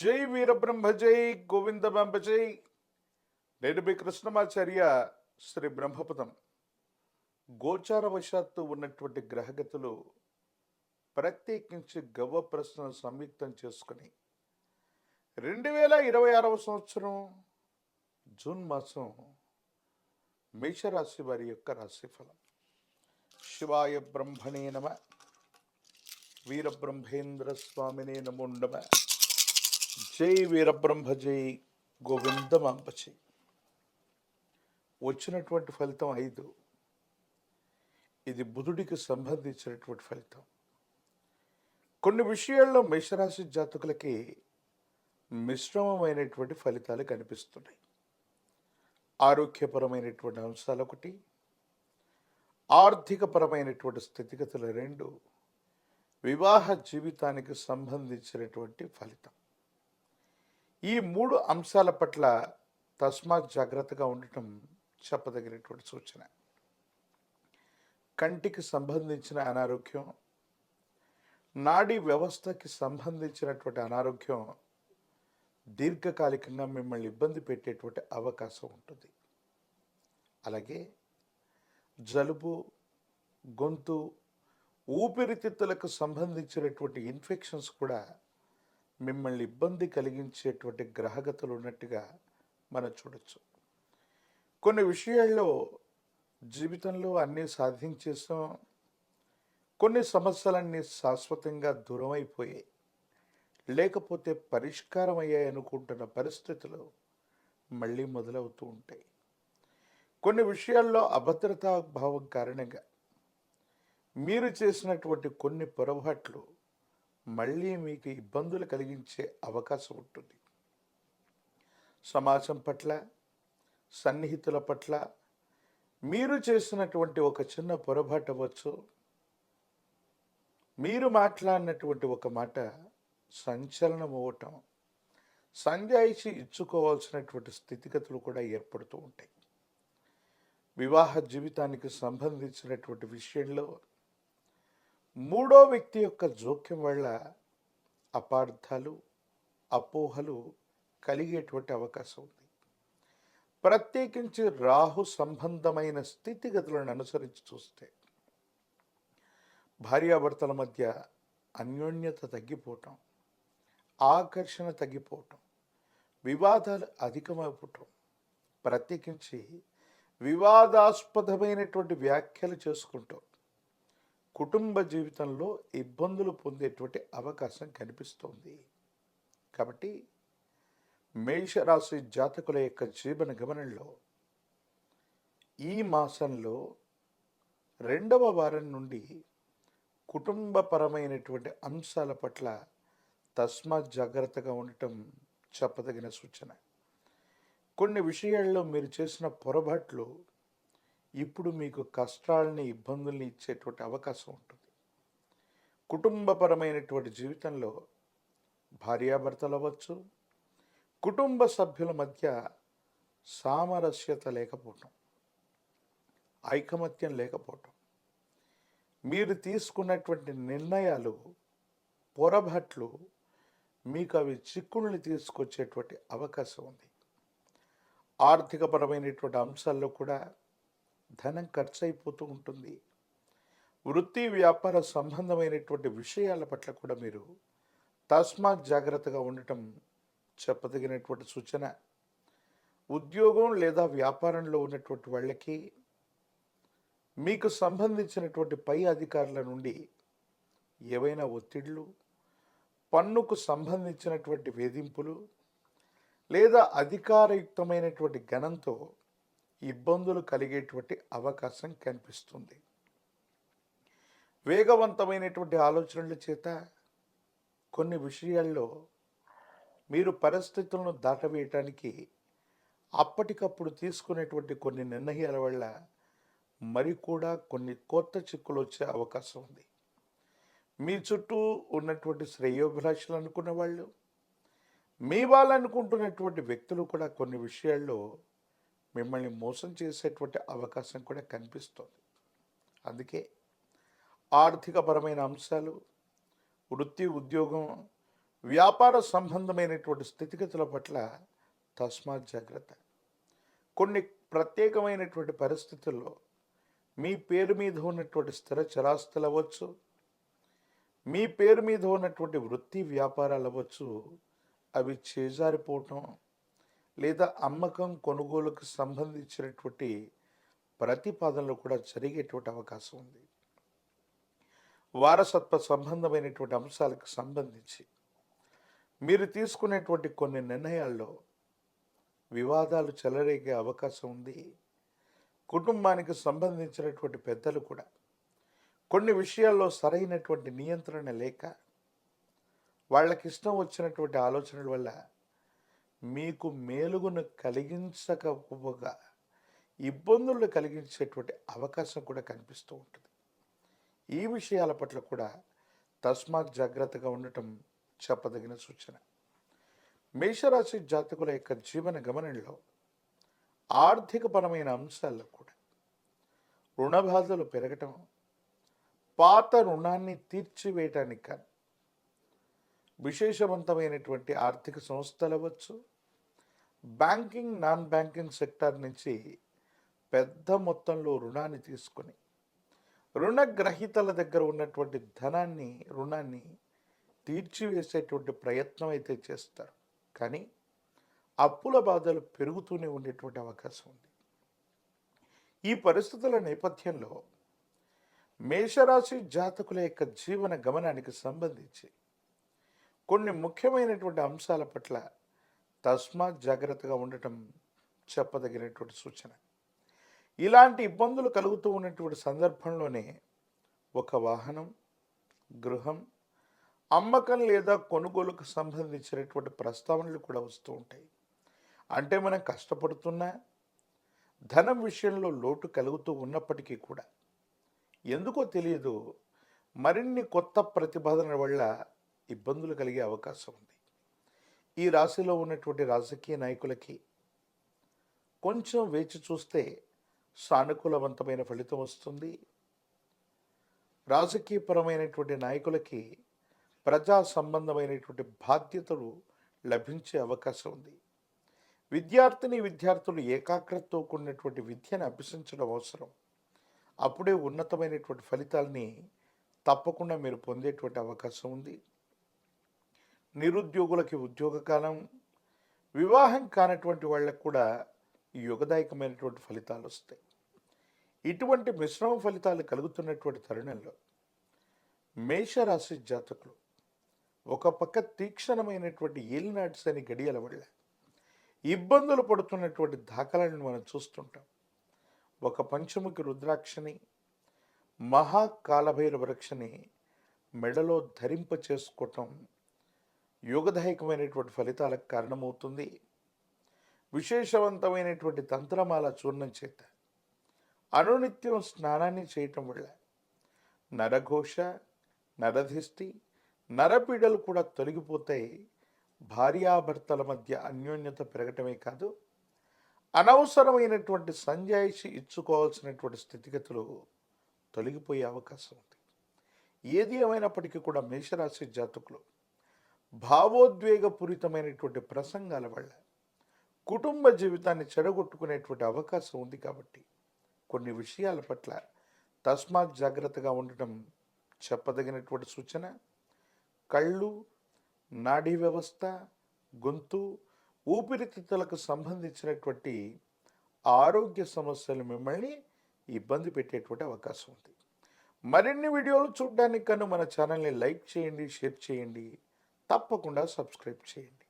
జై వీరబ్రహ్మ జై గోవిందమాంబ జై. నేను మీ కృష్ణమాచార్య. శ్రీ బ్రహ్మపదం. గోచారవశాత్తు ఉన్నటువంటి గ్రహగతులు ప్రత్యేకించి గవ్వ ప్రశ్నలు సంయుక్తం చేసుకుని 2026 సంవత్సరం జూన్ మాసం మేషరాశి వారి యొక్క రాశిఫలం. శివాయ బ్రహ్మణే నమ. వీరబ్రహ్మేంద్ర స్వామినే నమో నమ. జై వీరబ్రహ్మ జై గోవిందమాంబ జై. వచ్చినటువంటి ఫలితం 5. ఇది బుధుడికి సంబంధించినటువంటి ఫలితం. కొన్ని విషయాల్లో మేషరాశి జాతకులకి మిశ్రమమైనటువంటి ఫలితాలు కనిపిస్తున్నాయి. ఆరోగ్యపరమైనటువంటి అంశాలు 1, ఆర్థికపరమైనటువంటి స్థితిగతులు 2, వివాహ జీవితానికి సంబంధించినటువంటి ఫలితం. ఈ 3 అంశాల పట్ల తస్మాత్ జాగ్రత్తగా ఉండటం చెప్పదగినటువంటి సూచన. కంటికి సంబంధించిన అనారోగ్యం, నాడీ వ్యవస్థకి సంబంధించినటువంటి అనారోగ్యం దీర్ఘకాలికంగా మిమ్మల్ని ఇబ్బంది పెట్టేటువంటి అవకాశం ఉంటుంది. అలాగే జలుబు, గొంతు, ఊపిరితిత్తులకు సంబంధించినటువంటి ఇన్ఫెక్షన్స్ కూడా మిమ్మల్ని ఇబ్బంది కలిగించేటువంటి గ్రహగతులు ఉన్నట్టుగా మనం చూడొచ్చు. కొన్ని విషయాల్లో జీవితంలో అన్నీ సాధించేసాం, కొన్ని సమస్యలన్నీ శాశ్వతంగా దూరం అయిపోయాయి, లేకపోతే పరిష్కారం అయ్యాయి అనుకుంటున్న పరిస్థితులు మళ్ళీ మొదలవుతూ ఉంటాయి. కొన్ని విషయాల్లో అభద్రతా భావం కారణంగా మీరు చేసినటువంటి కొన్ని పొరపాట్లు మళ్ళీ మీకు ఇబ్బందులు కలిగించే అవకాశం ఉంటుంది. సమాజం పట్ల, సన్నిహితుల పట్ల మీరు చేసినటువంటి ఒక చిన్న పొరపాటు అవ్వచ్చు, మీరు మాట్లాడినటువంటి ఒక మాట సంచలనం అవ్వటం, సంజాయిషి ఇచ్చుకోవాల్సినటువంటి స్థితిగతులు కూడా ఏర్పడుతూ ఉంటాయి. వివాహ జీవితానికి సంబంధించినటువంటి విషయంలో 3వ వ్యక్తి యొక్క జోక్యం వల్ల అపార్థాలు, అపోహలు కలిగేటువంటి అవకాశం ఉంది. ప్రత్యేకించి రాహు సంబంధమైన స్థితిగతులను అనుసరించి చూస్తే భార్యాభర్తల మధ్య అన్యోన్యత తగ్గిపోవటం, ఆకర్షణ తగ్గిపోవటం, వివాదాలు అధికమైపోవటం, ప్రత్యేకించి వివాదాస్పదమైనటువంటి వ్యాఖ్యలు చేసుకుంటూ కుటుంబ జీవితంలో ఇబ్బందులు పొందేటువంటి అవకాశం కనిపిస్తోంది. కాబట్టి మేషరాశి జాతకుల యొక్క జీవన గమనంలో ఈ మాసంలో 2వ వారం నుండి కుటుంబపరమైనటువంటి అంశాల పట్ల తస్మాత్ జాగ్రత్తగా ఉండటం చెప్పదగిన సూచన. కొన్ని విషయాల్లో మీరు చేసిన పొరపాట్లు ఇప్పుడు మీకు కష్టాలని, ఇబ్బందుల్ని ఇచ్చేటువంటి అవకాశం ఉంటుంది. కుటుంబపరమైనటువంటి జీవితంలో భార్యాభర్తలు అవ్వచ్చు, కుటుంబ సభ్యుల మధ్య సామరస్యత లేకపోవటం, ఐకమత్యం లేకపోవటం, మీరు తీసుకున్నటువంటి నిర్ణయాలు, పొరపాట్లు మీకు అవి చిక్కుల్ని తీసుకొచ్చేటువంటి అవకాశం ఉంది. ఆర్థికపరమైనటువంటి అంశాల్లో కూడా ధనం ఖర్చు అయిపోతూ ఉంటుంది. వృత్తి వ్యాపార సంబంధమైనటువంటి విషయాల పట్ల కూడా మీరు తస్మాత్ జాగ్రత్తగా ఉండటం చెప్పదగినటువంటి సూచన. ఉద్యోగం లేదా వ్యాపారంలో ఉన్నటువంటి వాళ్ళకి మీకు సంబంధించినటువంటి పై అధికారుల నుండి ఏవైనా ఒత్తిళ్లు, పన్నుకు సంబంధించినటువంటి వేధింపులు లేదా అధికారయుక్తమైనటువంటి గణంతో ఇబ్బందులు కలిగేటువంటి అవకాశం కనిపిస్తుంది. వేగవంతమైనటువంటి ఆలోచనల చేత కొన్ని విషయాల్లో మీరు పరిస్థితులను దాటవేయటానికి అప్పటికప్పుడు తీసుకునేటువంటి కొన్ని నిర్ణయాల వల్ల మరి కూడా కొన్ని కొత్త చిక్కులు వచ్చే అవకాశం ఉంది. మీ చుట్టూ ఉన్నటువంటి శ్రేయోభిలాషులు అనుకున్న వాళ్ళు, మీ వాళ్ళు అనుకుంటున్నటువంటి వ్యక్తులు కూడా కొన్ని విషయాల్లో మిమ్మల్ని మోసం చేసేటువంటి అవకాశం కూడా కనిపిస్తుంది. అందుకే ఆర్థికపరమైన అంశాలు, వృత్తి ఉద్యోగం వ్యాపార సంబంధమైనటువంటి స్థితిగతుల పట్ల తస్మాత్ జాగ్రత్త. కొన్ని ప్రత్యేకమైనటువంటి పరిస్థితుల్లో మీ పేరు మీద ఉన్నటువంటి స్థిర చరాస్తులు అవ్వచ్చు, మీ పేరు మీద ఉన్నటువంటి వృత్తి వ్యాపారాలు అవ్వచ్చు, అవి చేజారిపోవటం లేదా అమ్మకం కొనుగోలుకు సంబంధించినటువంటి ప్రతిపాదనలు కూడా జరిగేటువంటి అవకాశం ఉంది. వారసత్వ సంబంధమైనటువంటి అంశాలకు సంబంధించి మీరు తీసుకునేటువంటి కొన్ని నిర్ణయాల్లో వివాదాలు చెలరేగే అవకాశం ఉంది. కుటుంబానికి సంబంధించినటువంటి పెద్దలు కూడా కొన్ని విషయాల్లో సరైనటువంటి నియంత్రణ లేక వాళ్ళకి ఇష్టం వచ్చినటువంటి ఆలోచనల వల్ల మీకు మేలుగును కలిగించకపోగా ఇబ్బందులు కలిగించేటువంటి అవకాశం కూడా కనిపిస్తూ ఉంటుంది. ఈ విషయాల పట్ల కూడా తస్మాత్ జాగ్రత్తగా ఉండటం చెప్పదగిన సూచన. మేషరాశి జాతకుల యొక్క జీవన గమనంలో ఆర్థికపరమైన అంశాల్లో కూడా రుణ బాధలు పెరగటం, పాత రుణాన్ని తీర్చివేయటానికి కానీ విశేషవంతమైనటువంటి ఆర్థిక సంస్థలు అవ్వచ్చు, బ్యాంకింగ్ నాన్ బ్యాంకింగ్ సెక్టార్ నుంచి పెద్ద మొత్తంలో రుణాన్ని తీసుకొని రుణగ్రహీతల దగ్గర ఉన్నటువంటి రుణాన్ని తీర్చివేసేటువంటి ప్రయత్నం అయితే చేస్తారు. కానీ అప్పుల బాధలు పెరుగుతూనే ఉండేటువంటి అవకాశం ఉంది. ఈ పరిస్థితుల నేపథ్యంలో మేషరాశి జాతకుల యొక్క జీవన గమనానికి సంబంధించి కొన్ని ముఖ్యమైనటువంటి అంశాల పట్ల తస్మాత్ జాగ్రత్తగా ఉండటం చెప్పదగినటువంటి సూచన. ఇలాంటి ఇబ్బందులు కలుగుతూ ఉన్నటువంటి సందర్భంలోనే ఒక వాహనం, గృహం, అమ్మకం లేదా కొనుగోలుకు సంబంధించినటువంటి ప్రస్తావనలు కూడా వస్తూ ఉంటాయి. అంటే మనం కష్టపడుతున్నా ధనం విషయంలో లోటు కలుగుతూ ఉన్నప్పటికీ కూడా ఎందుకో తెలియదు మరిన్ని కొత్త ప్రతిపాదనల వల్ల ఇబ్బందులు కలిగే అవకాశం ఉంది. ఈ రాశిలో ఉన్నటువంటి రాజకీయ నాయకులకి కొంచెం వేచి చూస్తే సానుకూలవంతమైన ఫలితం వస్తుంది. రాజకీయపరమైనటువంటి నాయకులకి ప్రజా సంబంధమైనటువంటి బాధ్యతలు లభించే అవకాశం ఉంది. విద్యార్థులు ఏకాగ్రతతో కూడినటువంటి విద్యను అభ్యసించడం అవసరం. అప్పుడే ఉన్నతమైనటువంటి ఫలితాలని తప్పకుండా మీరు పొందేటువంటి అవకాశం ఉంది. నిరుద్యోగులకి ఉద్యోగ కాలం, వివాహం కానటువంటి వాళ్ళకు కూడా యుగదాయకమైనటువంటి ఫలితాలు వస్తాయి. ఇటువంటి మిశ్రమ ఫలితాలు కలుగుతున్నటువంటి తరుణంలో మేషరాశి జాతకులు ఒక పక్క తీక్షణమైనటువంటి ఏలినాటి శని గడియల వల్ల ఇబ్బందులు పడుతున్నటువంటి దాఖలాలను మనం చూస్తుంటాం. ఒక పంచముఖి రుద్రాక్షని, మహాకాలభైరవ రక్షని మెడలో ధరింప చేసుకోవటం యోగదాయకమైనటువంటి ఫలితాలకు కారణమవుతుంది. విశేషవంతమైనటువంటి తంత్రమాల చూర్ణం చేత అనునిత్యం స్నానాన్ని చేయటం వల్ల నరఘోష, నరధిష్టి, నరపీడలు కూడా తొలగిపోతాయి. భార్యాభర్తల మధ్య అన్యోన్యత పెరగటమే కాదు, అనవసరమైనటువంటి సంజాయిషి ఇచ్చుకోవాల్సినటువంటి స్థితిగతులు తొలగిపోయే అవకాశం ఉంది. ఏది ఏమైనప్పటికీ కూడా మేషరాశి జాతకులు భావోద్వేగపూరితమైనటువంటి ప్రసంగాల వల్ల కుటుంబ జీవితాన్ని చెడగొట్టుకునేటువంటి అవకాశం ఉంది. కాబట్టి కొన్ని విషయాల పట్ల తస్మాత్ జాగ్రత్తగా ఉండటం చెప్పదగినటువంటి సూచన. కళ్ళు, నాడీ వ్యవస్థ, గొంతు, ఊపిరితిత్తులకు సంబంధించినటువంటి ఆరోగ్య సమస్యలు మిమ్మల్ని ఇబ్బంది పెట్టేటువంటి అవకాశం ఉంది. మరిన్ని వీడియోలు చూడడానికి కను మన ఛానల్ని లైక్ చేయండి, షేర్ చేయండి, తప్పకుండా సబ్స్క్రైబ్ చేయండి.